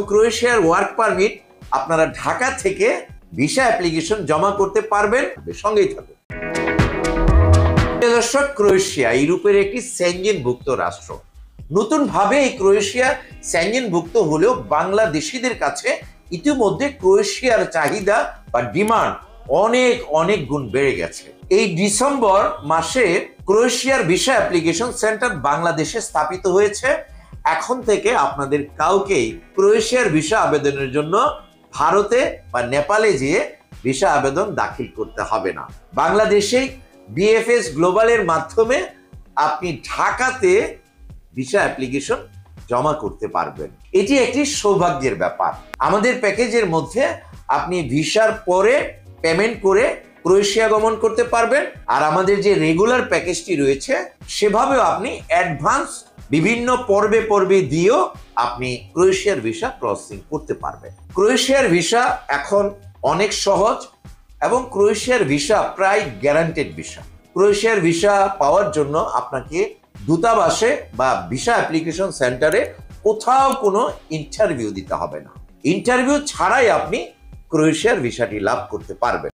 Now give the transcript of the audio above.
ক্রোয়েশিয়ার work permit আপনারা ঢাকা থেকে ভিসা অ্যাপ্লিকেশন জমা করতে পারবেন। সঙ্গেই থাকুন। দর্শক, ক্রোয়েশিয়া ইউরোপের একটি সেনজেনভুক্ত রাষ্ট্র। নতুনভাবে এই ক্রোয়েশিয়া সেনজেনভুক্ত হলেও বাংলাদেশিদের কাছে ইতিমধ্যে ক্রোয়েশিয়ার চাহিদা বা ডিমান্ড অনেক অনেক গুণ বেড়ে গেছে। এই ডিসেম্বর মাসে ক্রোয়েশিয়ার ভিসা অ্যাপ্লিকেশন সেন্টার বাংলাদেশে স্থাপিত হয়েছে। এখন থেকে আপনাদের কাউকেই ক্রোয়েশিয়ার ভিসা আবেদনের জন্য ভারতে বা নেপালে যেয়ে ভিসা আবেদন দাখিল করতে হবে না। বাংলাদেশে বিএফএস গ্লোবালের মাধ্যমে আপনি ঢাকাতে ভিসা অ্যাপ্লিকেশন জমা করতে পারবেন। এটি একটি সৌভাগ্যের ব্যাপার। আমাদের প্যাকেজের মধ্যে আপনি ভিসার পরে পেমেন্ট করে ক্রোয়েশিয়া গমন করতে পারবেন। আর আমাদের যে রেগুলার প্যাকেজটি রয়েছে সেভাবেও আপনি অ্যাডভান্স বিভিন্ন পর্বে পর্বে দিয়েও আপনি ক্রোয়েশিয়ার ভিসা প্রসেসিং করতে পারবেন। ক্রোয়েশিয়ার ভিসা এখন অনেক সহজ এবং ক্রোয়েশিয়ার ভিসা প্রায় গ্যারান্টেড ভিসা। ক্রোয়েশিয়ার ভিসা পাওয়ার জন্য আপনাকে দূতাবাসে বা ভিসা অ্যাপ্লিকেশন সেন্টারে কোথাও কোনো ইন্টারভিউ দিতে হবে না। ইন্টারভিউ ছাড়াই আপনি ক্রোয়েশিয়ার ভিসাটি লাভ করতে পারবেন।